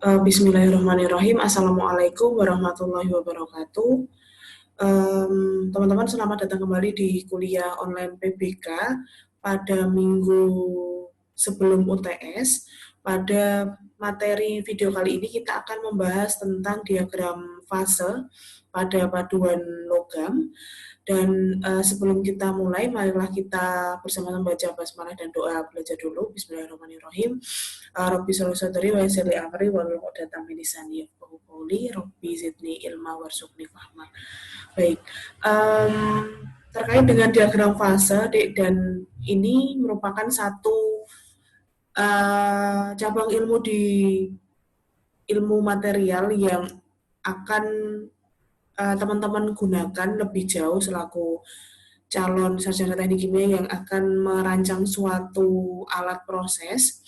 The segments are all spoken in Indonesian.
Bismillahirrahmanirrahim. Assalamualaikum warahmatullahi wabarakatuh. Teman-teman, selamat datang kembali di kuliah online PBK pada minggu sebelum UTS. Pada materi video kali ini kita akan membahas tentang diagram fase pada paduan logam. Dan sebelum kita mulai, marilah kita bersama membaca basmalah dan doa belajar dulu. Bismillahirrahmanirrahim. Rabbi sholli sadri wa yassir li amri wahlul 'uqdatam min lisani yafqahu qawli. Rabbi zidni ilma warzuqni fahma. Baik. Terkait dengan diagram fase, dan ini merupakan satu cabang ilmu di ilmu material yang akan teman-teman gunakan lebih jauh selaku calon sarjana teknik kimia yang akan merancang suatu alat proses.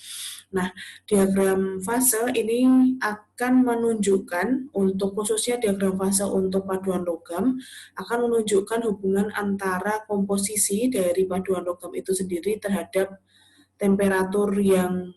Nah, diagram fase ini akan menunjukkan, untuk khususnya diagram fase untuk paduan logam, akan menunjukkan hubungan antara komposisi dari paduan logam itu sendiri terhadap temperatur yang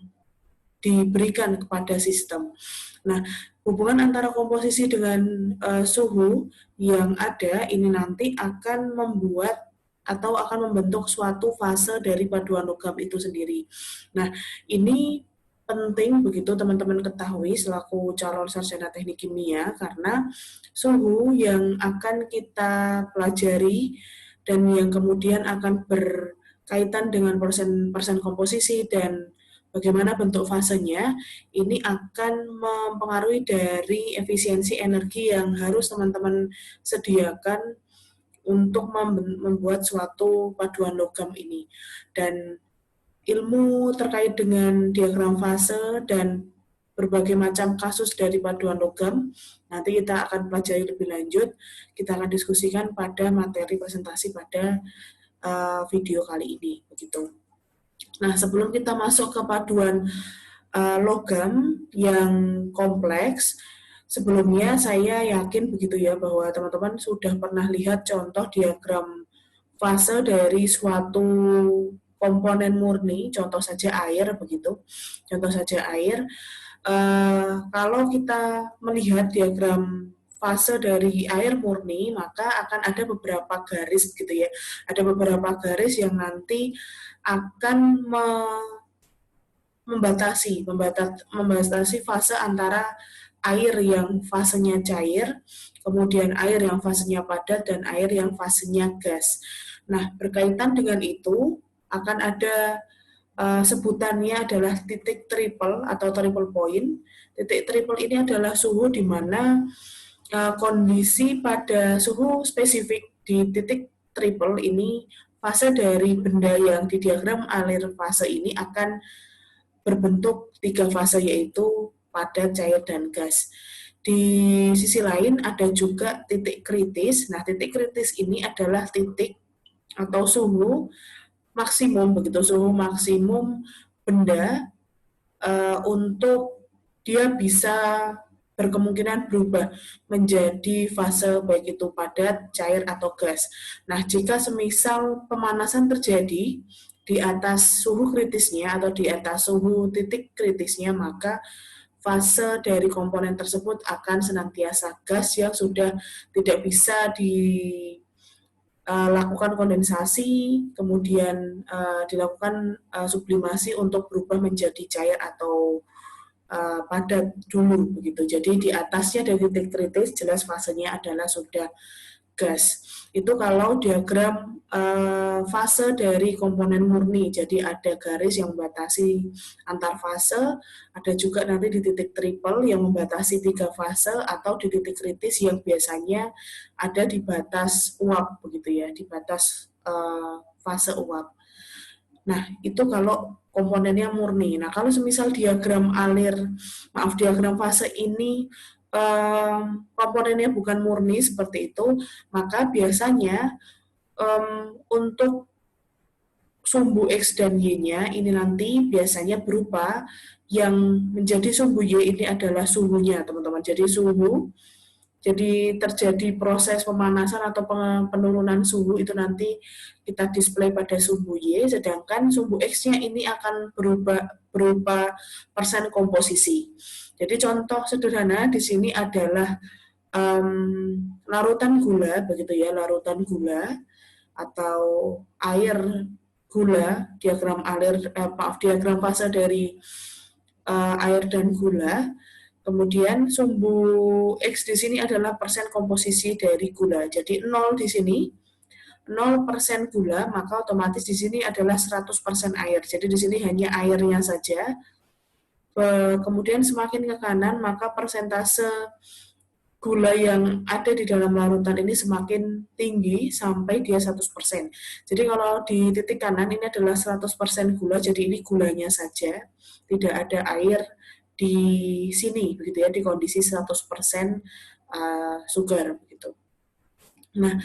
diberikan kepada sistem. Nah, hubungan antara komposisi dengan suhu yang ada ini nanti akan membuat atau akan membentuk suatu fase dari paduan logam itu sendiri. Nah, ini penting begitu teman-teman ketahui selaku calon sarjana teknik kimia, karena suhu yang akan kita pelajari dan yang kemudian akan berkaitan dengan persen komposisi dan bagaimana bentuk fasenya, ini akan mempengaruhi dari efisiensi energi yang harus teman-teman sediakan untuk membuat suatu paduan logam ini. Dan ilmu terkait dengan diagram fase dan berbagai macam kasus dari paduan logam nanti kita akan pelajari lebih lanjut. Kita akan diskusikan pada materi presentasi pada video kali ini, begitu. Nah, sebelum kita masuk ke paduan logam yang kompleks, sebelumnya saya yakin begitu ya bahwa teman-teman sudah pernah lihat contoh diagram fase dari suatu komponen murni, contoh saja air begitu. Contoh saja air. Kalau kita melihat diagram fase dari air murni, maka akan ada beberapa garis gitu ya. Ada beberapa garis yang nanti akan membatasi fase antara air yang fasenya cair, kemudian air yang fasenya padat, dan air yang fasenya gas. Nah, berkaitan dengan itu, akan ada sebutannya adalah titik triple atau triple point. Titik triple ini adalah suhu di mana kondisi pada suhu spesifik di titik triple ini, fase dari benda yang di diagram alir fase ini akan berbentuk tiga fase, yaitu padat, cair, dan gas. Di sisi lain ada juga titik kritis. Nah, titik kritis ini adalah titik atau suhu maksimum, begitu, suhu maksimum benda untuk dia bisa berkemungkinan berubah menjadi fase baik itu padat, cair, atau gas. Nah, jika semisal pemanasan terjadi di atas suhu kritisnya atau di atas suhu titik kritisnya, maka fase dari komponen tersebut akan senantiasa gas yang sudah tidak bisa dilakukan kondensasi, kemudian dilakukan sublimasi untuk berubah menjadi cair atau padat dulu begitu. Jadi di atasnya dari titik kritis jelas fasenya adalah sudah gas. Itu kalau diagram fase dari komponen murni. Jadi ada garis yang membatasi antar fase, ada juga nanti di titik triple yang membatasi tiga fase, atau di titik kritis yang biasanya ada di batas uap begitu ya, di batas fase uap. Nah, itu kalau komponennya murni. Nah, kalau semisal diagram fase ini komponennya bukan murni seperti itu, maka biasanya untuk sumbu X dan Y-nya ini nanti biasanya berupa yang menjadi sumbu Y ini adalah suhunya, teman-teman. Jadi terjadi proses pemanasan atau penurunan suhu itu nanti kita display pada sumbu Y, sedangkan sumbu X-nya ini akan berupa persen komposisi. Jadi contoh sederhana di sini adalah larutan gula, begitu ya, larutan gula atau air gula, diagram fase dari air dan gula. Kemudian sumbu X di sini adalah persen komposisi dari gula. Jadi 0 di sini 0% gula, maka otomatis di sini adalah 100% air. Jadi di sini hanya airnya saja. Kemudian semakin ke kanan, maka persentase gula yang ada di dalam larutan ini semakin tinggi sampai dia 100%. Jadi kalau di titik kanan ini adalah 100% gula, jadi ini gulanya saja, tidak ada air di sini, begitu ya, di kondisi 100% sugar, begitu. Nah,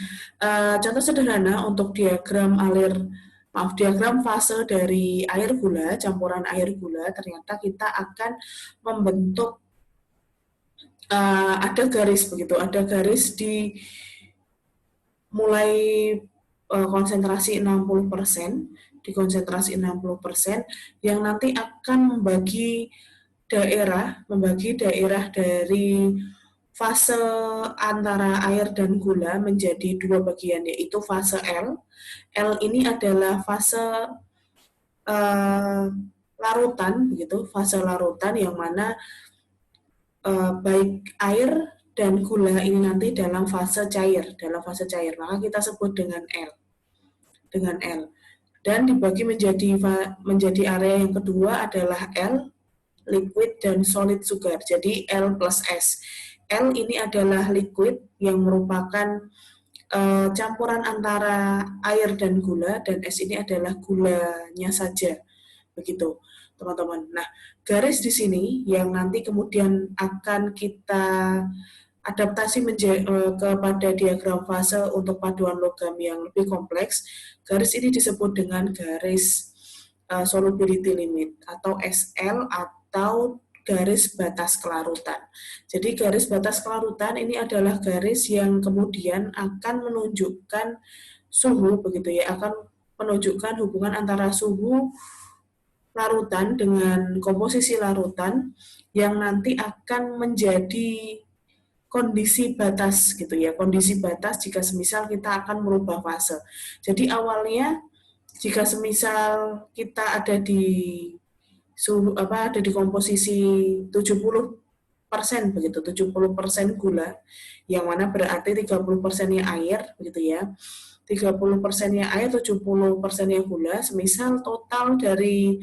contoh sederhana untuk diagram fase dari air gula, campuran air gula, ternyata kita akan membentuk ada garis begitu, ada garis di mulai konsentrasi 60%, di konsentrasi 60% yang nanti akan membagi daerah dari fase antara air dan gula menjadi dua bagian, yaitu fase L. L ini adalah fase larutan begitu, fase larutan yang mana baik air dan gula ini nanti dalam fase cair, maka kita sebut dengan L, Dan dibagi menjadi area yang kedua adalah L, liquid dan solid sugar. Jadi L plus S. L ini adalah liquid yang merupakan campuran antara air dan gula, dan S ini adalah gulanya saja, begitu teman-teman. Nah, garis di sini yang nanti kemudian akan kita adaptasi kepada diagram fase untuk paduan logam yang lebih kompleks. Garis ini disebut dengan garis solubility limit atau SL atau garis batas kelarutan. Jadi garis batas kelarutan ini adalah garis yang kemudian akan menunjukkan suhu, begitu ya, akan menunjukkan hubungan antara suhu larutan dengan komposisi larutan yang nanti akan menjadi kondisi batas gitu ya, kondisi batas jika semisal kita akan merubah fase. Jadi awalnya jika semisal kita ada di komposisi 70% begitu, 70% gula, yang mana berarti 30%-nya air begitu ya. 30%-nya air, 70%-nya gula. Semisal total dari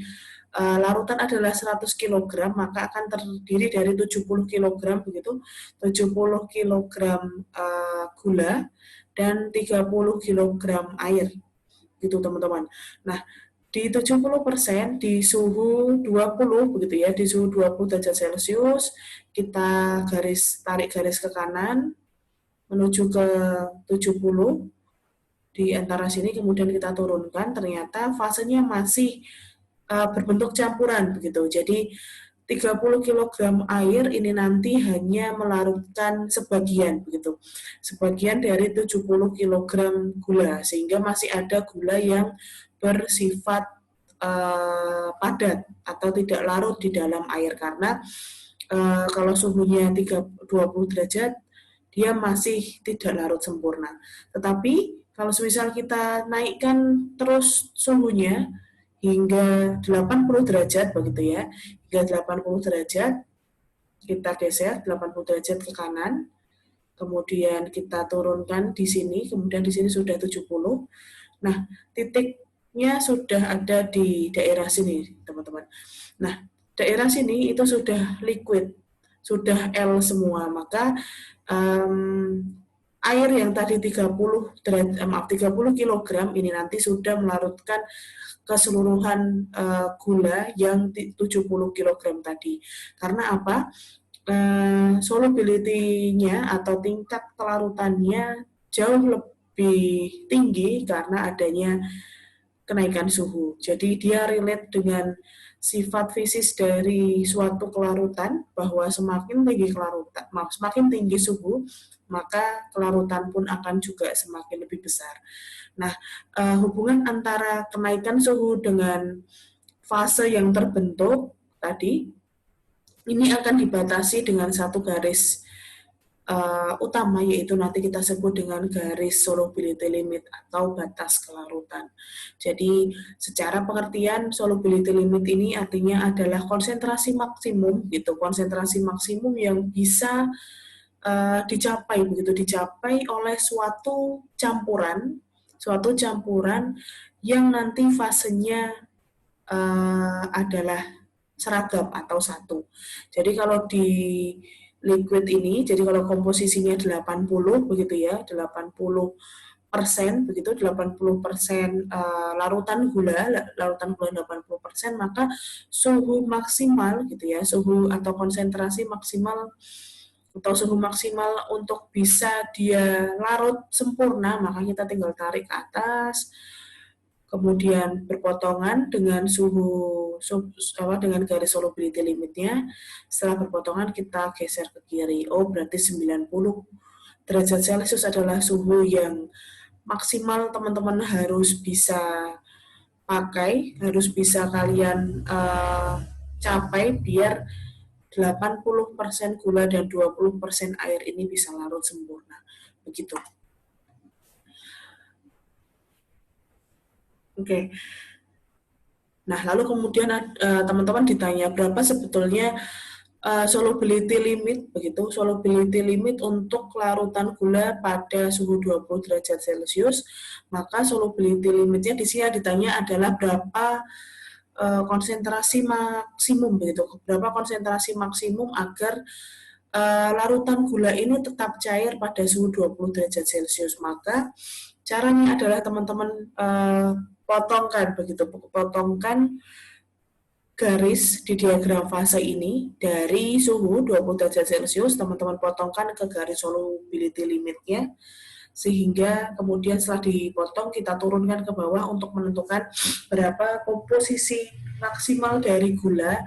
larutan adalah 100 kg, maka akan terdiri dari 70 kg begitu, 70 kg gula dan 30 kg air gitu teman-teman. Nah, di 70% di suhu 20 begitu ya, di suhu 20 derajat Celcius, kita tarik garis ke kanan menuju ke 70 di antara sini, kemudian kita turunkan, ternyata fasenya masih berbentuk campuran begitu. Jadi 30 kg air ini nanti hanya melarutkan sebagian begitu. Sebagian dari 70 kg gula, sehingga masih ada gula yang bersifat padat atau tidak larut di dalam air, karena kalau suhunya 20 derajat dia masih tidak larut sempurna. Tetapi kalau misal kita naikkan terus suhunya hingga 80 derajat begitu ya, hingga 80 derajat, kita geser 80 derajat ke kanan, kemudian kita turunkan di sini, kemudian di sini sudah 70. Nah, titiknya sudah ada di daerah sini, teman-teman. Nah, daerah sini itu sudah liquid, sudah L semua, maka air yang tadi 30 kg ini nanti sudah melarutkan keseluruhan gula yang 70 kg tadi. Karena apa? Solubility-nya atau tingkat kelarutannya jauh lebih tinggi karena adanya kenaikan suhu. Jadi dia relate dengan sifat fisis dari suatu kelarutan, bahwa semakin tinggi suhu, maka kelarutan pun akan juga semakin lebih besar. Nah, hubungan antara kenaikan suhu dengan fase yang terbentuk tadi, ini akan dibatasi dengan satu garis utama, yaitu nanti kita sebut dengan garis solubility limit atau batas kelarutan. Jadi secara pengertian solubility limit ini artinya adalah konsentrasi maksimum gitu, konsentrasi maksimum yang bisa dicapai begitu, dicapai oleh suatu campuran yang nanti fasenya adalah seragam atau satu. Jadi kalau di liquid ini, jadi kalau komposisinya 80 begitu ya, 80% begitu, 80% larutan gula 80%, maka suhu maksimal gitu ya, suhu atau konsentrasi maksimal atau suhu maksimal untuk bisa dia larut sempurna, maka kita tinggal tarik ke atas, kemudian berpotongan dengan dengan garis solubility limitnya. Setelah berpotongan kita geser ke kiri. Oh, berarti 90 derajat Celcius adalah suhu yang maksimal teman-teman harus bisa pakai, harus bisa kalian capai biar 80% gula dan 20% air ini bisa larut sempurna. Begitu. Oke. Nah, lalu kemudian teman-teman ditanya berapa sebetulnya solubility limit begitu, solubility limit untuk larutan gula pada suhu 20 derajat Celcius. Maka solubility limitnya di sini ditanya adalah berapa konsentrasi maksimum begitu, berapa konsentrasi maksimum agar larutan gula ini tetap cair pada suhu 20 derajat Celcius. Maka caranya adalah teman-teman potongkan begitu, potongkan garis di diagram fase ini dari suhu 20 derajat Celcius, teman-teman potongkan ke garis solubility limitnya, sehingga kemudian setelah dipotong kita turunkan ke bawah untuk menentukan berapa komposisi maksimal dari gula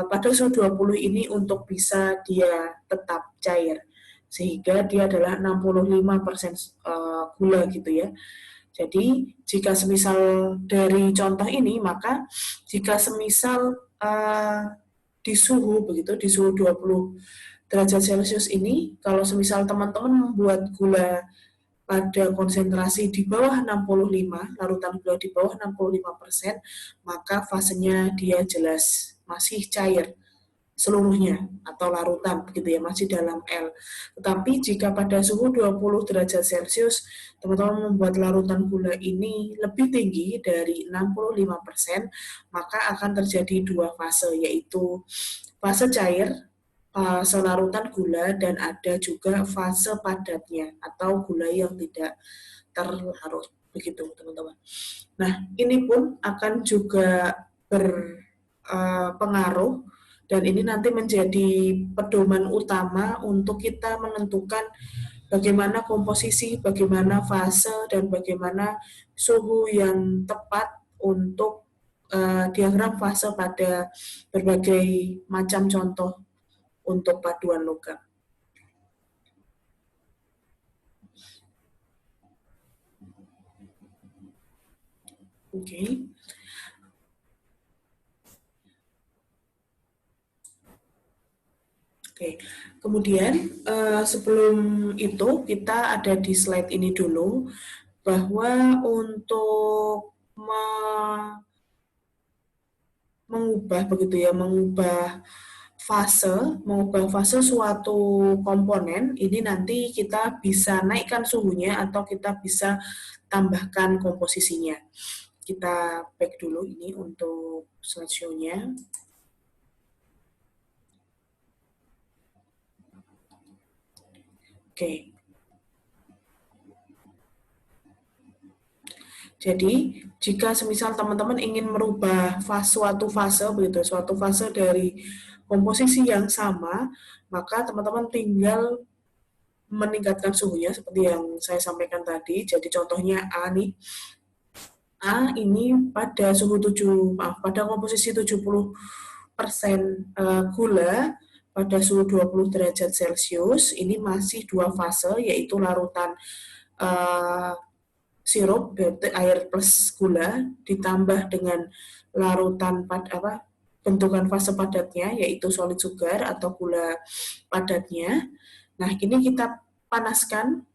pada suhu 20 ini untuk bisa dia tetap cair, sehingga dia adalah 65% gula gitu ya. Jadi jika semisal dari contoh ini, maka jika semisal di suhu begitu, di suhu 20 derajat Celcius ini, kalau semisal teman-teman membuat gula pada konsentrasi di bawah 65, larutan gula di bawah 65%, maka fasenya dia jelas masih cair seluruhnya atau larutan begitu ya, masih dalam L. Tetapi jika pada suhu 20 derajat Celcius teman-teman membuat larutan gula ini lebih tinggi dari 65%, maka akan terjadi dua fase, yaitu fase cair, fase larutan gula, dan ada juga fase padatnya atau gula yang tidak terlarut begitu teman-teman. Nah, ini pun akan juga berpengaruh dan ini nanti menjadi pedoman utama untuk kita menentukan bagaimana komposisi, bagaimana fase, dan bagaimana suhu yang tepat untuk diagram fase pada berbagai macam contoh untuk paduan logam. Oke. Oke, kemudian sebelum itu kita ada di slide ini dulu bahwa untuk mengubah begitu ya, mengubah fase suatu komponen ini nanti kita bisa naikkan suhunya atau kita bisa tambahkan komposisinya. Kita back dulu ini untuk slideshow-nya. Oke. Jadi, jika semisal teman-teman ingin merubah suatu fase dari komposisi yang sama, maka teman-teman tinggal meningkatkan suhunya seperti yang saya sampaikan tadi. Jadi contohnya A nih. A ini pada pada komposisi 70% gula pada suhu 20 derajat Celcius, ini masih dua fase, yaitu larutan sirup air plus gula ditambah dengan larutan bentukan fase padatnya, yaitu solid sugar atau gula padatnya. Nah, ini kita panaskan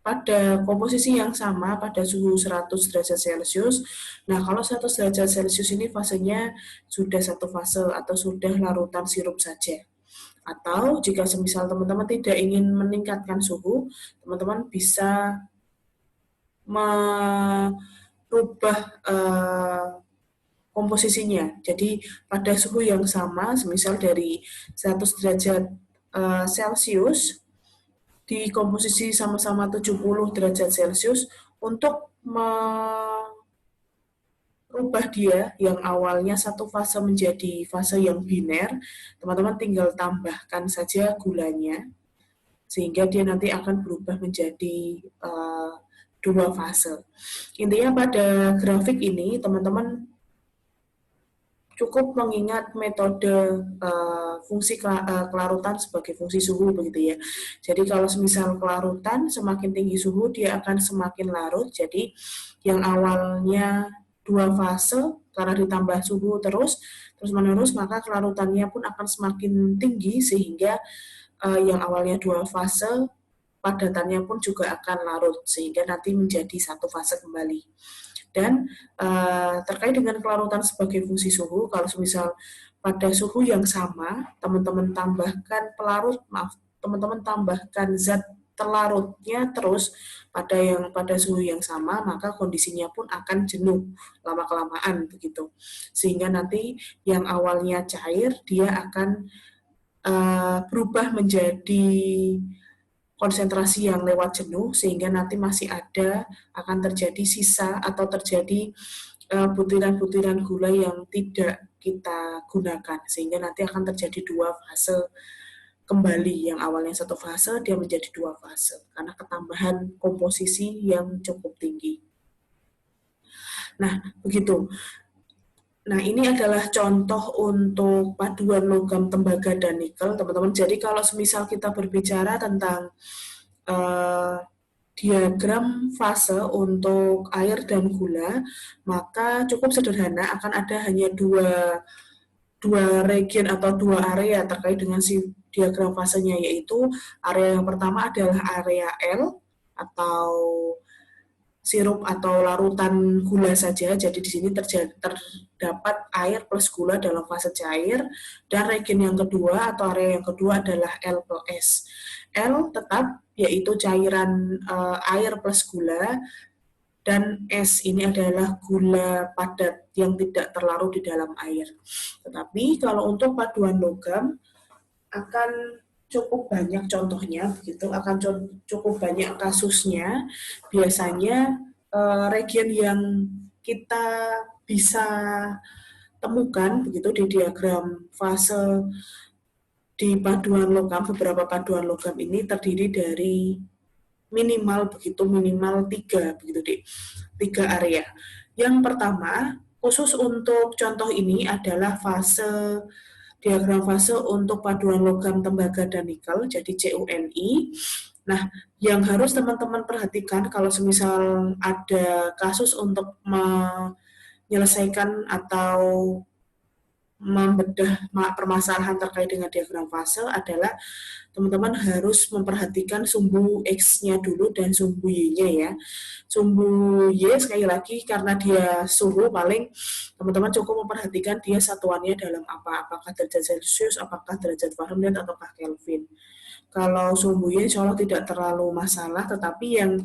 pada komposisi yang sama pada suhu 100 derajat Celcius. Nah, kalau 100 derajat Celcius ini fasenya sudah satu fase atau sudah larutan sirup saja. Atau jika semisal teman-teman tidak ingin meningkatkan suhu, teman-teman bisa merubah komposisinya. Jadi pada suhu yang sama, semisal dari 100 derajat Celcius, di komposisi sama-sama 70 derajat Celcius, untuk merubah dia yang awalnya satu fase menjadi fase yang biner, teman-teman tinggal tambahkan saja gulanya, sehingga dia nanti akan berubah menjadi dua fase. Intinya pada grafik ini, teman-teman cukup mengingat metode fungsi kelarutan sebagai fungsi suhu begitu ya. Jadi kalau semisal kelarutan semakin tinggi suhu dia akan semakin larut. Jadi yang awalnya dua fase karena ditambah suhu terus menerus maka kelarutannya pun akan semakin tinggi sehingga yang awalnya dua fase padatannya pun juga akan larut sehingga nanti menjadi satu fase kembali. Dan terkait dengan kelarutan sebagai fungsi suhu, kalau misal pada suhu yang sama, teman-teman tambahkan teman-teman tambahkan zat terlarutnya terus pada suhu yang sama, maka kondisinya pun akan jenuh lama-kelamaan begitu. Sehingga nanti yang awalnya cair, dia akan berubah menjadi konsentrasi yang lewat jenuh sehingga nanti masih akan terjadi sisa atau terjadi butiran-butiran gula yang tidak kita gunakan sehingga nanti akan terjadi dua fase kembali, yang awalnya satu fase dia menjadi dua fase karena ketambahan komposisi yang cukup tinggi. Nah, begitu. Nah, ini adalah contoh untuk paduan logam tembaga dan nikel, teman-teman. Jadi kalau semisal kita berbicara tentang diagram fase untuk air dan gula, maka cukup sederhana, akan ada hanya dua region atau dua area terkait dengan si diagram fasenya, yaitu area yang pertama adalah area L atau sirup atau larutan gula saja. Jadi di sini terdapat air plus gula dalam fase cair. Dan region yang kedua atau area yang kedua adalah L plus S. L tetap yaitu cairan air plus gula, dan S ini adalah gula padat yang tidak terlarut di dalam air. Tetapi kalau untuk paduan logam akan cukup banyak contohnya, begitu, akan cukup banyak kasusnya. Biasanya region yang kita bisa temukan begitu di diagram fase di paduan logam, beberapa paduan logam ini terdiri dari minimal 3 begitu di 3 area. Yang pertama, khusus untuk contoh ini adalah diagram fase untuk paduan logam tembaga dan nikel, jadi CuNi. Nah, yang harus teman-teman perhatikan kalau semisal ada kasus untuk menyelesaikan atau membedah permasalahan terkait dengan diagram fase adalah teman-teman harus memperhatikan sumbu X-nya dulu dan sumbu Y-nya ya. Sumbu Y sekali lagi karena dia suhu, paling teman-teman cukup memperhatikan dia satuannya dalam apa, apakah derajat Celcius, apakah derajat Fahrenheit, ataukah Kelvin. Kalau sumbu Y insya Allah tidak terlalu masalah, tetapi yang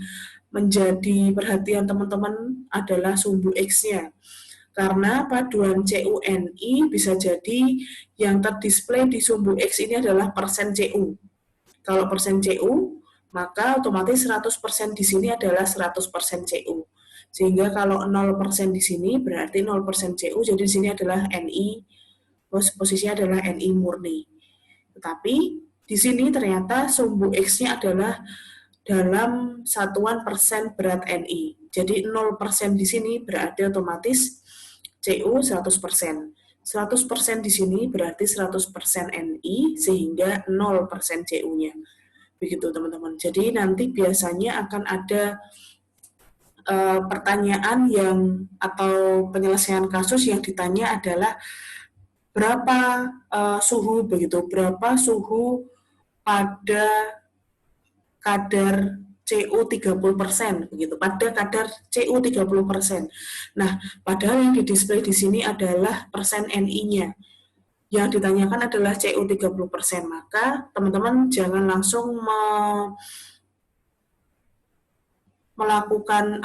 menjadi perhatian teman-teman adalah sumbu X-nya. Karena paduan CuNi bisa jadi yang terdisplay di sumbu X ini adalah persen Cu. Kalau persen Cu, maka otomatis 100% di sini adalah 100% Cu. Sehingga kalau 0% di sini berarti 0% Cu, jadi di sini adalah Ni, posisinya adalah Ni murni. Tetapi di sini ternyata sumbu X-nya adalah dalam satuan persen berat Ni. Jadi 0% di sini berarti otomatis Cu 100%. 100% di sini berarti 100% Ni sehingga 0% Cu-nya. Begitu teman-teman. Jadi nanti biasanya akan ada pertanyaan atau penyelesaian kasus yang ditanya adalah berapa suhu begitu, berapa suhu pada kadar CO 30% begitu, pada kadar CO 30%. Nah, padahal yang didisplay di sini adalah persen NI-nya. Yang ditanyakan adalah CO 30%. Maka teman-teman jangan langsung melakukan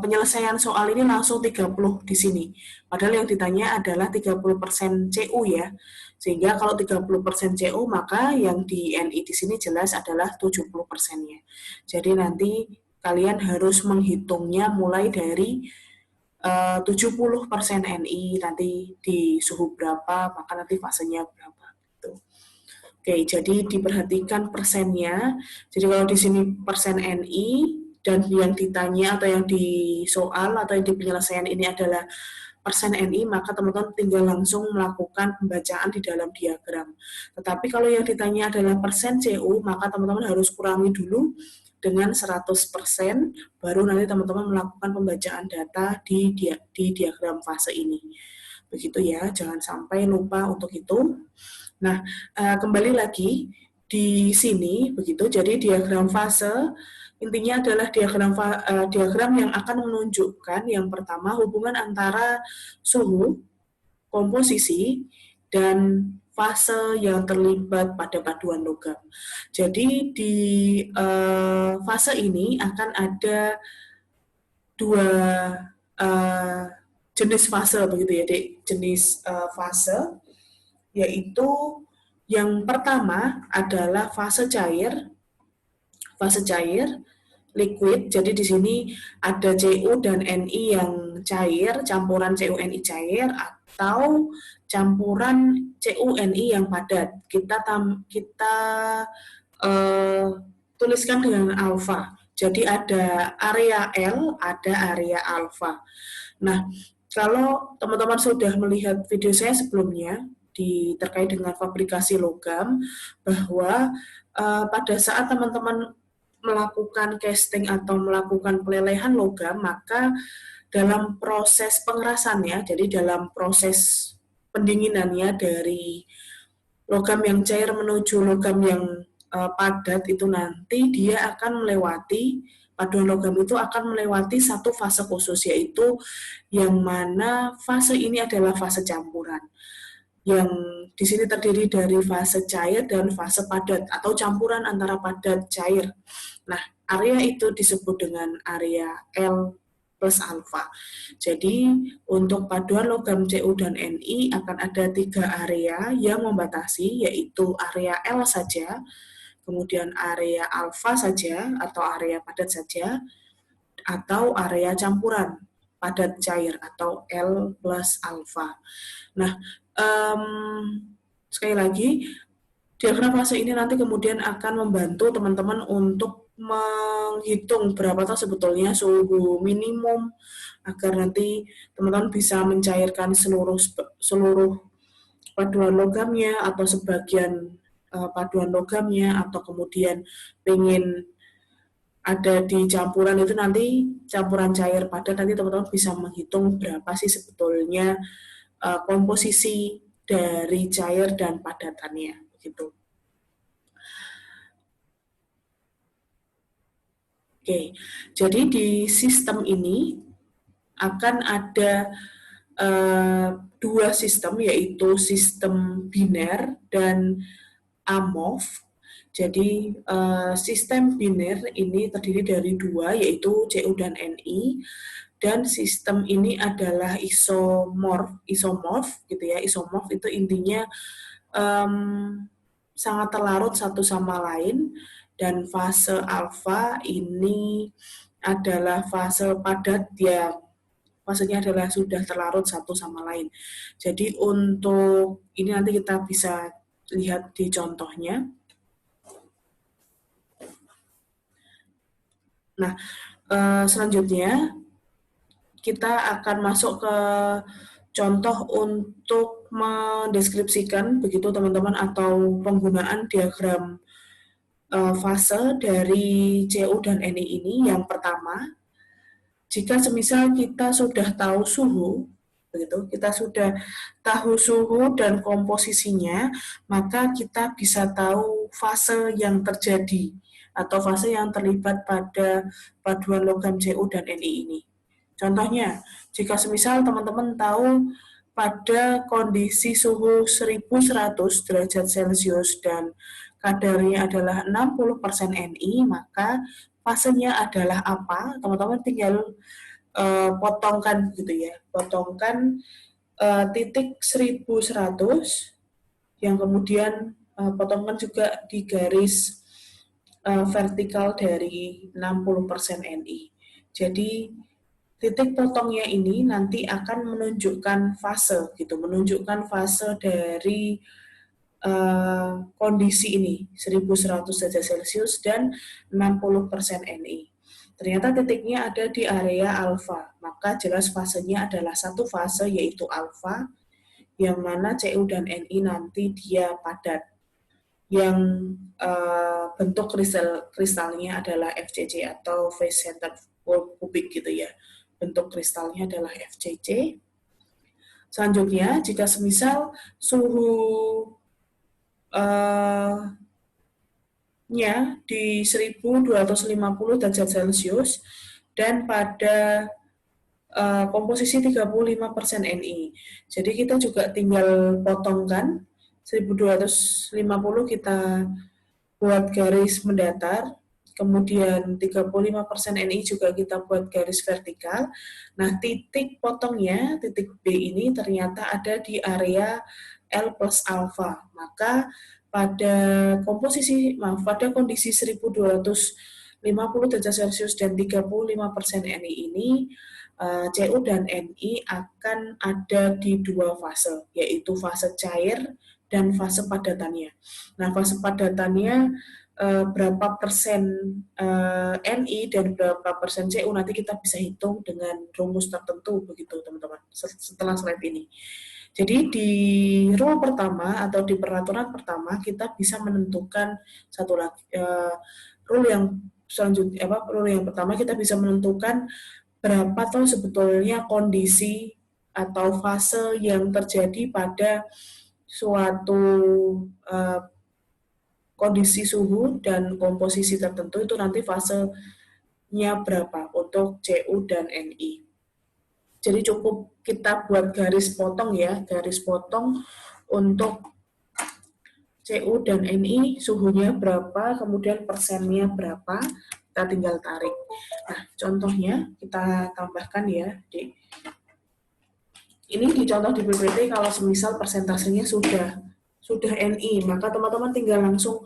penyelesaian soal ini langsung 30 di sini. Padahal yang ditanya adalah 30% CU ya. Sehingga kalau 30% CU maka yang di NI di sini jelas adalah 70%-nya. Jadi nanti kalian harus menghitungnya mulai dari 70% NI nanti di suhu berapa, maka nanti fasenya berapa. Gitu. Oke, jadi diperhatikan persennya. Jadi kalau di sini persen NI dan yang ditanya atau yang di soal atau yang di penyelesaian ini adalah persen NI, maka teman-teman tinggal langsung melakukan pembacaan di dalam diagram. Tetapi kalau yang ditanya adalah persen CU, maka teman-teman harus kurangi dulu dengan 100%, baru nanti teman-teman melakukan pembacaan data di diagram fase ini. Begitu ya, jangan sampai lupa untuk itu. Nah, kembali lagi di sini begitu. Jadi diagram fase intinya adalah diagram yang akan menunjukkan yang pertama hubungan antara suhu, komposisi, dan fase yang terlibat pada paduan logam. Jadi di fase ini akan ada dua jenis fase begitu ya, Dek. Jenis fase yaitu yang pertama adalah fase cair, liquid. Jadi di sini ada Cu dan Ni yang cair, campuran Cu Ni cair atau campuran Cu Ni yang padat. Kita tuliskan dengan alfa. Jadi ada area L, ada area alfa. Nah, kalau teman-teman sudah melihat video saya sebelumnya terkait dengan fabrikasi logam, bahwa pada saat teman-teman melakukan casting atau melakukan pelelehan logam, maka dalam proses pengerasannya, jadi dalam proses pendinginannya dari logam yang cair menuju logam yang padat itu nanti dia akan melewati paduan logam itu akan melewati satu fase khusus, yaitu yang mana fase ini adalah fase campuran yang di sini terdiri dari fase cair dan fase padat atau campuran antara padat cair. Nah, area itu disebut dengan area L plus alfa. Jadi untuk paduan logam Cu dan Ni akan ada 3 area yang membatasi, yaitu area L saja, kemudian area alfa saja atau area padat saja, atau area campuran padat cair atau L plus alfa. Nah, sekali lagi, diagram fase ini nanti kemudian akan membantu teman-teman untuk menghitung berapa tahu sebetulnya suhu minimum agar nanti teman-teman bisa mencairkan seluruh paduan logamnya atau sebagian paduan logamnya, atau kemudian pengen ada di campuran itu nanti campuran cair padat, nanti teman-teman bisa menghitung berapa sih sebetulnya komposisi dari cair dan padatannya gitu. Oke, jadi di sistem ini akan ada dua sistem, yaitu sistem biner dan amorf. Jadi sistem biner ini terdiri dari dua, yaitu Cu dan Ni, dan sistem ini adalah isomorf gitu ya. Isomorf itu intinya sangat terlarut satu sama lain, dan fase alfa ini adalah fase padat yang fasenya adalah sudah terlarut satu sama lain. Jadi untuk ini nanti kita bisa lihat di contohnya. Nah, selanjutnya kita akan masuk ke contoh untuk mendeskripsikan begitu teman-teman, atau penggunaan diagram fase dari Cu dan Ni ini. Yang pertama, jika semisal kita sudah tahu suhu, Begitu, kita sudah tahu suhu dan komposisinya, maka kita bisa tahu fase yang terjadi atau fase yang terlibat pada paduan logam Cu dan Ni ini. Contohnya, jika semisal teman-teman tahu pada kondisi suhu 1100 derajat Celcius dan kadarnya adalah 60% Ni, maka fasenya adalah apa? Teman-teman tinggal potongkan gitu ya, potongkan titik 1100 yang kemudian potongkan juga di garis vertikal dari 60% Ni. Jadi titik potongnya ini nanti akan menunjukkan fase gitu, menunjukkan fase dari kondisi ini 1100 derajat Celcius dan 60% Ni. Ternyata titiknya ada di area alfa, maka jelas fasenya adalah satu fase yaitu alfa, yang mana Cu dan Ni nanti dia padat. Yang bentuk kristalnya adalah FCC atau face center cubic gitu ya. Bentuk kristalnya adalah FCC. Selanjutnya, jika semisal suhu nya di 1250 derajat Celcius dan pada komposisi 35% Ni. Jadi kita juga tinggal potongkan 1250 kita buat garis mendatar, kemudian 35% Ni juga kita buat garis vertikal. Nah, titik potongnya, titik B ini ternyata ada di area L plus alpha. Maka pada kondisi 1250 derajat Celcius dan 35% Ni ini, Cu dan Ni akan ada di dua fase, yaitu fase cair dan fase padatannya. Nah, fase padatannya berapa persen Ni dan berapa persen Cu nanti kita bisa hitung dengan rumus tertentu begitu teman-teman setelah slide ini. Jadi di rule pertama atau di peraturan pertama kita bisa menentukan satu lagi rule yang selanjutnya rule yang pertama kita bisa menentukan berapa tuh sebetulnya kondisi atau fase yang terjadi pada suatu kondisi suhu dan komposisi tertentu itu nanti fasenya berapa untuk Cu dan Ni. Jadi cukup kita buat garis potong ya, garis potong untuk Cu dan Ni suhunya berapa, kemudian persennya berapa, kita tinggal tarik. Nah, contohnya kita tambahkan ya, ini dicontoh di PPT kalau semisal persentasenya sudah Ni, maka teman-teman tinggal langsung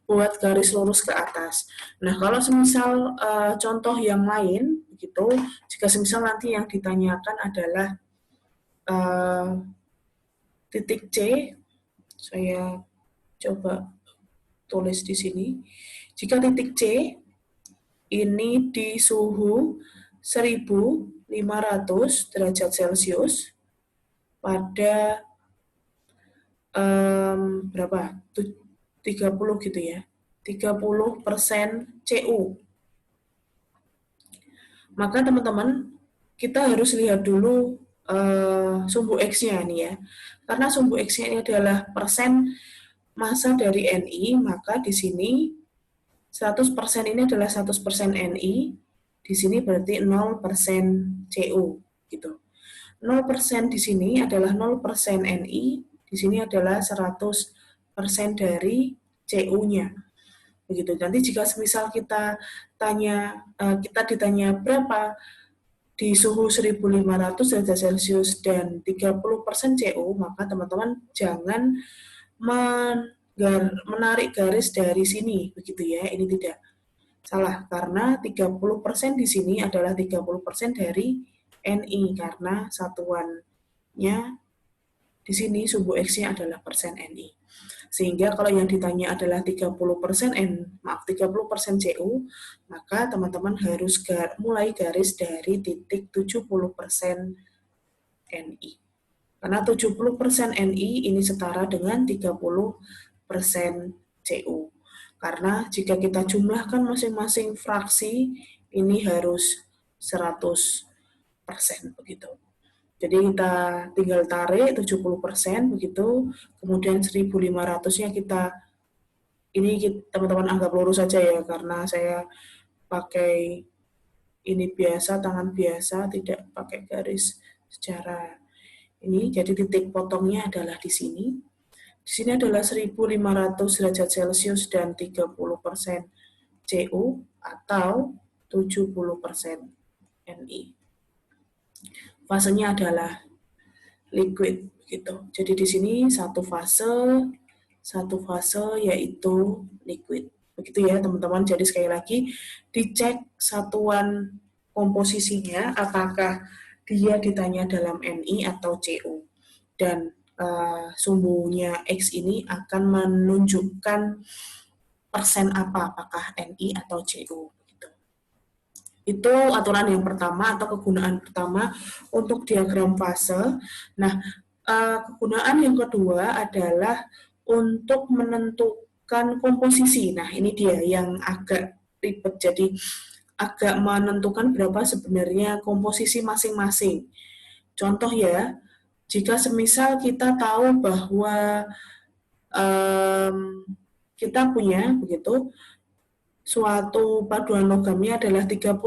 buat garis lurus ke atas. Nah, kalau semisal contoh yang lain, begitu, jika semisal nanti yang ditanyakan adalah titik C, saya coba tulis di sini. Jika titik C ini di suhu 1500 derajat Celcius pada berapa? 30 gitu ya. 30% Cu. Maka teman-teman, kita harus lihat dulu sumbu X-nya nih ya. Karena sumbu X-nya ini adalah persen massa dari Ni, maka di sini 100% ini adalah 100% Ni, di sini berarti 0% Cu gitu. 0% di sini adalah 0% Ni, di sini adalah 100% dari Cu-nya. Begitu. Nanti jika semisal kita ditanya berapa di suhu 1500 derajat Celcius dan 30% Cu, maka teman-teman jangan menarik garis dari sini, begitu ya. Ini tidak salah, karena 30% di sini adalah 30% dari Ni, karena satuannya di sini sumbu X-nya adalah persen Ni. Sehingga kalau yang ditanya adalah 30% Cu, maka teman-teman harus mulai garis dari titik 70% Ni. Karena 70% Ni ini setara dengan 30% Cu. Karena jika kita jumlahkan masing-masing fraksi, ini harus 100% begitu. Jadi kita tinggal tarik 70% begitu, kemudian 1.500-nya kita, ini teman-teman anggap lurus saja ya, karena saya pakai ini biasa, tangan biasa, tidak pakai garis secara ini. Jadi titik potongnya adalah di sini. Di sini adalah 1.500 derajat Celcius dan 30% CO atau 70% Ni. Fasenya adalah liquid gitu. Jadi di sini satu fase yaitu liquid. Begitu ya teman-teman. Jadi sekali lagi dicek satuan komposisinya apakah dia ditanya dalam Ni atau CO. Dan sumbunya X ini akan menunjukkan persen apa, apakah Ni atau CO. Itu aturan yang pertama atau kegunaan pertama untuk diagram fase. Nah, kegunaan yang kedua adalah untuk menentukan komposisi. Nah, ini dia yang agak ribet. Jadi, agak menentukan berapa sebenarnya komposisi masing-masing. Contoh ya, jika semisal kita tahu bahwa kita punya begitu suatu paduan logamnya adalah 35%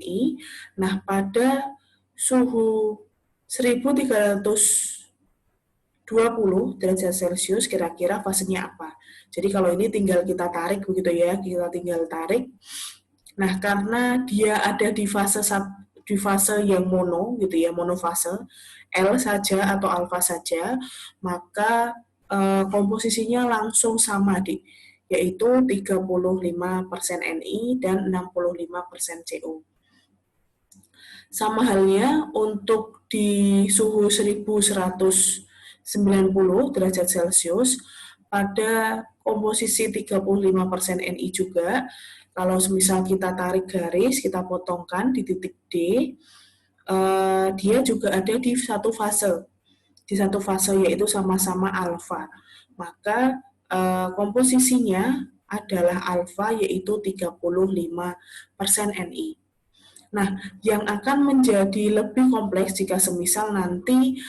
Ni. Nah, pada suhu 1320 derajat Celcius kira-kira fasenya apa? Jadi kalau ini tinggal kita tarik begitu ya, kita tinggal tarik. Nah, karena dia ada di fase yang mono gitu ya, monofase, L saja atau alfa saja, maka komposisinya langsung sama yaitu 35% Ni dan 65% CO. Sama halnya untuk di suhu 1190 derajat Celcius, pada komposisi 35% Ni juga, kalau misal kita tarik garis, kita potongkan di titik D, dia juga ada di satu fase yaitu sama-sama alfa. Maka komposisinya adalah alfa yaitu 35% Ni. Nah, yang akan menjadi lebih kompleks jika semisal nanti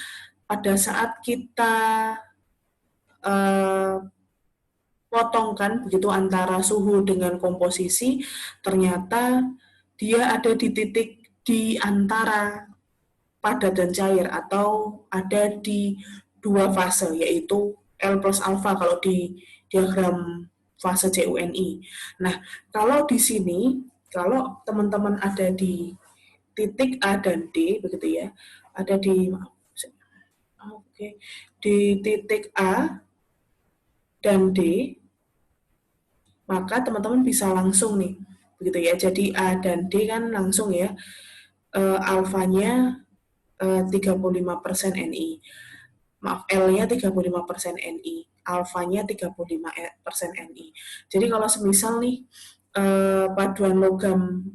pada saat kita potongkan begitu antara suhu dengan komposisi, ternyata dia ada di titik di antara padat dan cair atau ada di dua fase yaitu L plus alpha kalau di diagram fase CUNI. Nah, kalau di sini, kalau teman-teman ada di titik A dan D, begitu ya, ada di, di titik A dan D, maka teman-teman bisa langsung nih, begitu ya. Jadi A dan D kan langsung ya, alfanya 35% Ni. Maaf, L-nya 35% Ni, alfanya 35% Ni. Jadi kalau semisal nih paduan logam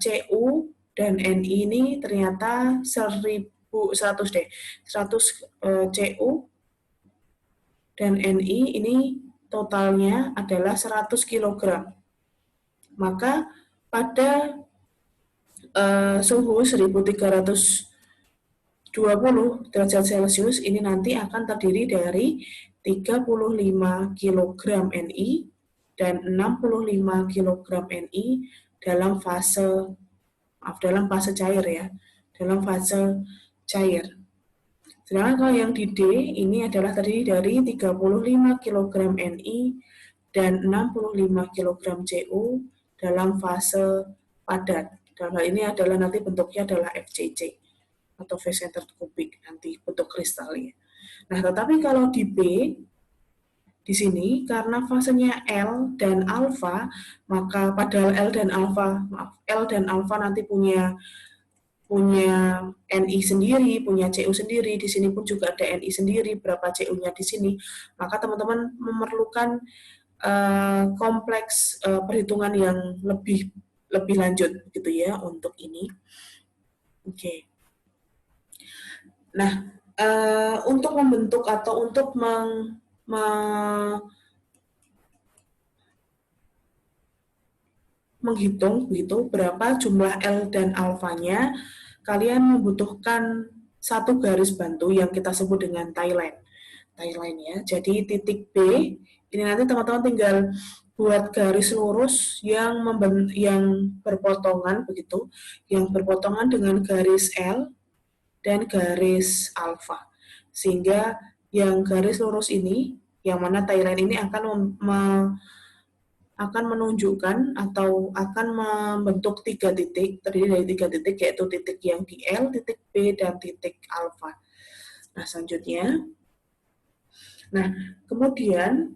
Cu dan Ni ini ternyata 100 deh. 100 Cu dan Ni ini totalnya adalah 100 kg. Maka pada suhu 1320 derajat Celcius ini nanti akan terdiri dari 35 kg Ni dan 65 kg Ni dalam fase cair ya, dalam fase cair. Sedangkan kalau yang di D ini adalah terdiri dari 35 kg Ni dan 65 kg Cu dalam fase padat. Dalam hal ini adalah nanti bentuknya adalah FCC atau face centered cubic, nanti bentuk kristalnya. Nah, tetapi kalau di B di sini karena fasenya L dan alfa, maka padahal L dan alfa nanti punya Ni sendiri, punya Cu sendiri, di sini pun juga ada Ni sendiri, berapa Cu-nya di sini, maka teman-teman memerlukan kompleks perhitungan yang lebih lanjut gitu ya untuk ini. Oke. Nah, untuk membentuk atau untuk menghitung begitu berapa jumlah L dan alfanya, kalian membutuhkan satu garis bantu yang kita sebut dengan tie line ya. Jadi titik B ini nanti teman-teman tinggal buat garis lurus yang berpotongan begitu, yang berpotongan dengan garis L dan garis alfa. Sehingga yang garis lurus ini, yang mana tie line ini akan menunjukkan atau akan membentuk 3 titik, terdiri dari 3 titik, yaitu titik yang di L, titik B, dan titik alfa. Nah, selanjutnya, kemudian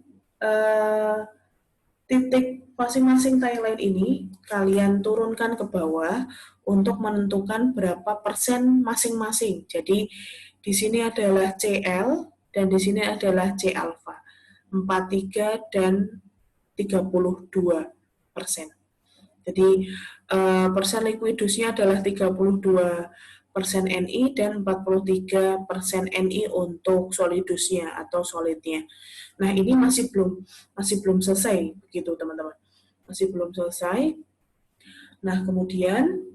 titik masing-masing tie line ini kalian turunkan ke bawah untuk menentukan berapa persen masing-masing. Jadi di sini adalah CL dan di sini adalah C alpha, 43 dan 32%. Jadi persen likuidusnya adalah 32% Ni dan 43% Ni untuk solidusnya atau solidnya. Nah, ini masih belum selesai begitu, teman-teman. Masih belum selesai. Nah, kemudian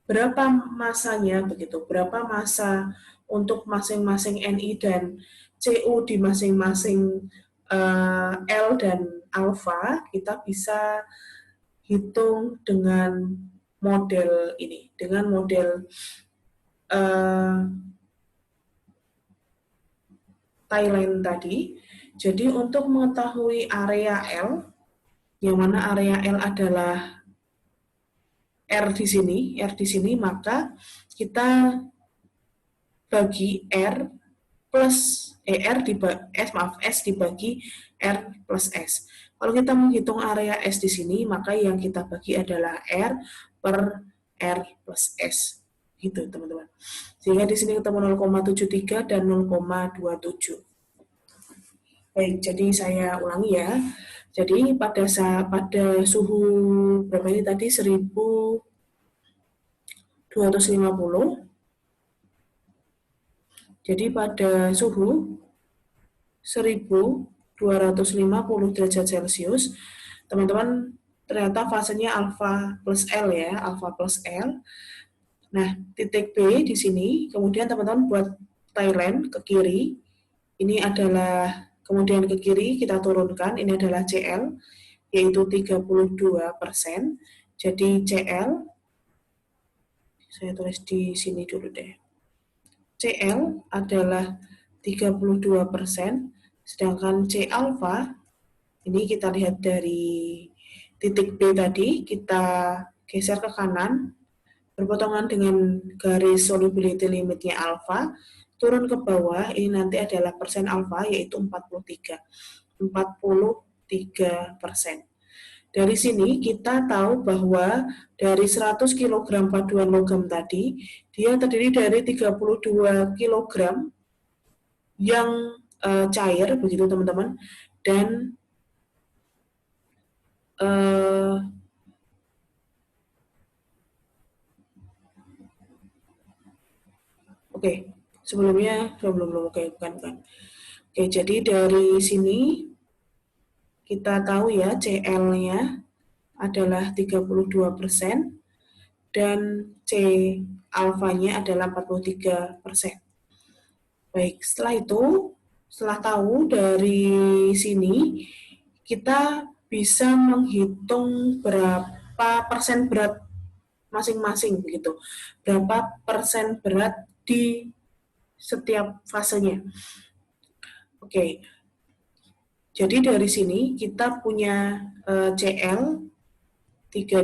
berapa masanya begitu? Berapa masa untuk masing-masing Ni dan Cu di masing-masing L dan alpha, kita bisa hitung dengan model ini, dengan model tie line tadi. Jadi untuk mengetahui area L, yang mana area L adalah R di sini, maka kita bagi R plus S dibagi R plus S. Kalau kita menghitung area S di sini, maka yang kita bagi adalah R per R plus S. Gitu, teman-teman. Sehingga di sini ketemu 0,73 dan 0,27. Baik, jadi saya ulangi ya. Jadi pada suhu berapa ini tadi, 1250. Jadi pada suhu 1250 derajat Celcius, teman-teman, ternyata fasenya alfa plus L ya, alfa plus L. Nah, titik B di sini, kemudian teman-teman buat tie line ke kiri. Ini adalah, kemudian ke kiri kita turunkan, ini adalah CL, yaitu 32%. Jadi CL, saya tulis di sini dulu deh. CL adalah 32%, sedangkan C alpha, ini kita lihat dari titik B tadi, kita geser ke kanan, berpotongan dengan garis solubility limitnya alpha, turun ke bawah, ini nanti adalah persen alpha, yaitu 43%. Dari sini kita tahu bahwa dari 100 kg paduan logam tadi, dia terdiri dari 32 kg yang cair, begitu teman-teman, dan sebelumnya belum. Bukan. Jadi dari sini kita tahu ya, CL-nya adalah 32% dan C alfanya adalah 43%. Baik, setelah itu, setelah tahu dari sini, kita bisa menghitung berapa persen berat masing-masing begitu. Berapa persen berat di setiap fasenya. Oke. Jadi dari sini kita punya CL 32,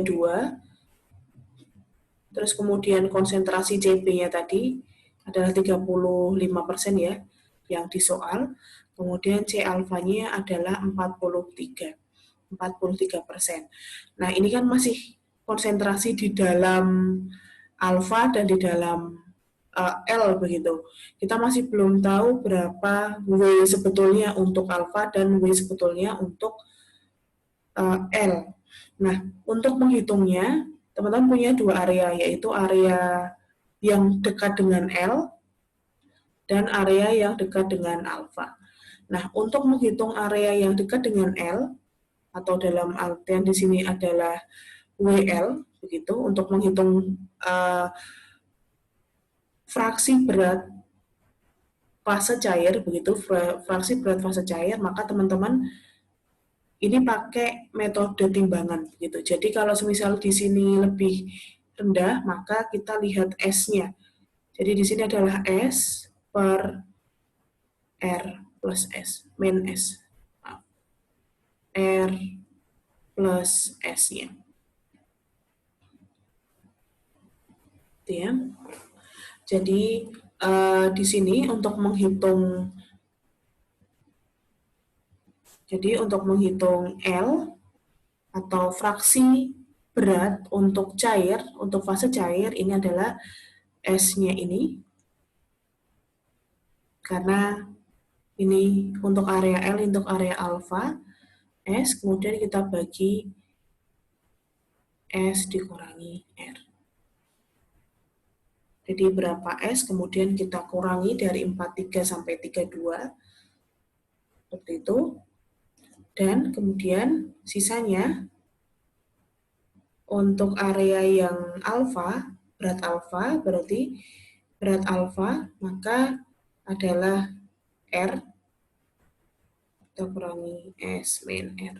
terus kemudian konsentrasi CP-nya tadi adalah 35% ya, yang disoal. Kemudian C alfanya adalah 43%. Nah, ini kan masih konsentrasi di dalam alfa dan di dalam L begitu. Kita masih belum tahu berapa W sebetulnya untuk alfa dan W sebetulnya untuk L. Nah, untuk menghitungnya, teman-teman punya dua area, yaitu area yang dekat dengan L dan area yang dekat dengan alfa. Nah, untuk menghitung area yang dekat dengan L, atau dalam artian di sini adalah WL, begitu, untuk menghitung fraksi berat fase cair, begitu, fraksi berat fase cair, maka teman-teman ini pakai metode timbangan gitu. Jadi kalau semisal di sini lebih rendah, maka kita lihat S-nya. Jadi di sini adalah S per R plus S, min S. R plus S-nya. Ya. Jadi di sini untuk menghitung L atau fraksi berat untuk cair, untuk fase cair ini adalah S-nya ini, karena ini untuk area L, untuk area alfa, S, kemudian kita bagi S dikurangi R. Jadi berapa S, kemudian kita kurangi dari 43 sampai 32, seperti itu. Dan kemudian sisanya untuk area yang alfa, berarti berat alfa, maka adalah R, kita kurangi S min R.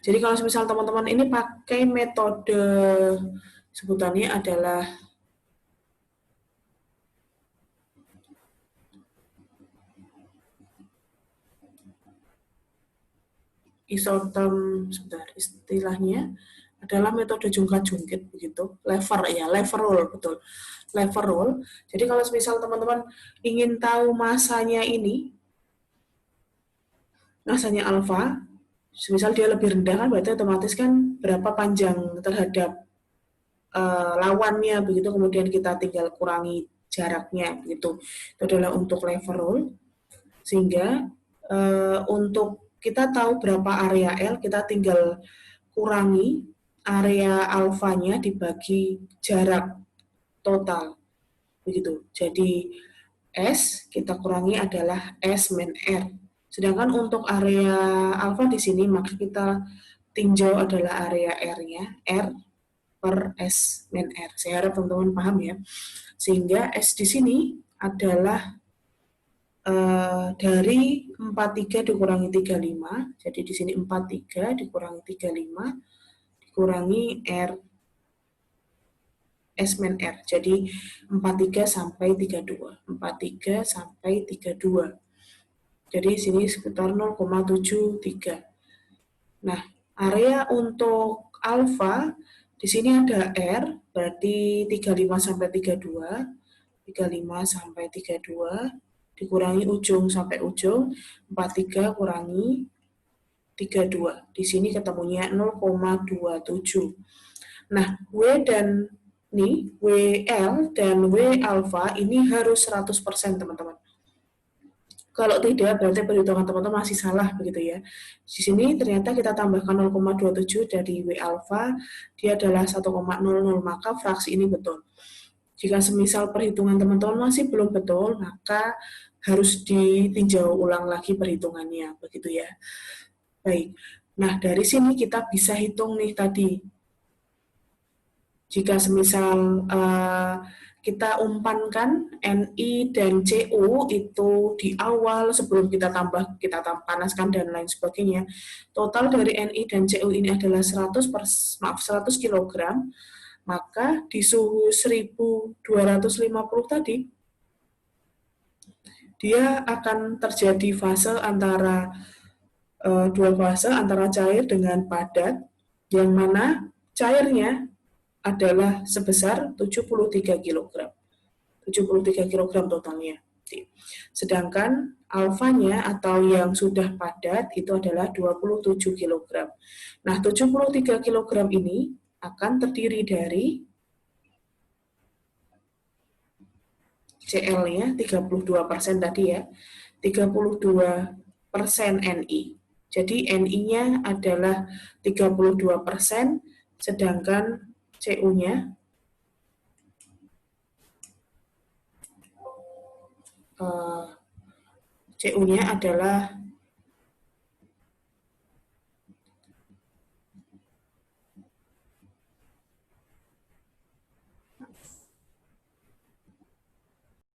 Jadi kalau misal teman-teman ini pakai metode sebutannya adalah isotherm, sebentar, istilahnya adalah metode jungkat-jungkit begitu, lever roll, betul, lever roll. Jadi kalau misal teman-teman ingin tahu masanya ini, masanya alfa, misal dia lebih rendah kan berarti otomatis kan berapa panjang terhadap lawannya begitu, kemudian kita tinggal kurangi jaraknya begitu. Itu adalah untuk lever roll. Sehingga untuk kita tahu berapa area L, kita tinggal kurangi area alfanya dibagi jarak total begitu. Jadi S kita kurangi adalah S min R. Sedangkan untuk area alfa di sini maka kita tinjau adalah area R-nya, R per S min R. Saya harap teman-teman paham ya. Sehingga S di sini adalah dari 43 dikurangi 35, jadi di sini 43 dikurangi 35, dikurangi R, S min R, jadi 43 sampai 32, 43 sampai 32. Jadi sini sekitar 0,73. Nah, area untuk alfa di sini ada R, berarti 35 sampai 32, 35 sampai 32, dikurangi ujung sampai ujung, 43 kurangi 32. Di sini ketemunya 0,27. Nah, W dan nih, WL dan W alpha ini harus 100% teman-teman. Kalau tidak, berarti perhitungan teman-teman masih salah begitu ya. Di sini ternyata kita tambahkan 0,27 dari W alpha, dia adalah 1,00, maka fraksi ini betul. Jika semisal perhitungan teman-teman masih belum betul, maka harus ditinjau ulang lagi perhitungannya, begitu ya. Baik, nah dari sini kita bisa hitung nih tadi. Jika semisal kita umpankan NI dan CO itu di awal sebelum kita panaskan dan lain sebagainya, total dari NI dan CO ini adalah 100 kg, maka di suhu 1250 tadi, dia akan terjadi fase antara dua fase antara cair dengan padat, yang mana cairnya adalah sebesar 73 kg. 73 kg totalnya. Sedangkan alfanya atau yang sudah padat itu adalah 27 kg. Nah, 73 kg ini akan terdiri dari CL-nya 32% tadi ya, 32% NI. Jadi NI-nya adalah 32%, sedangkan CO-nya adalah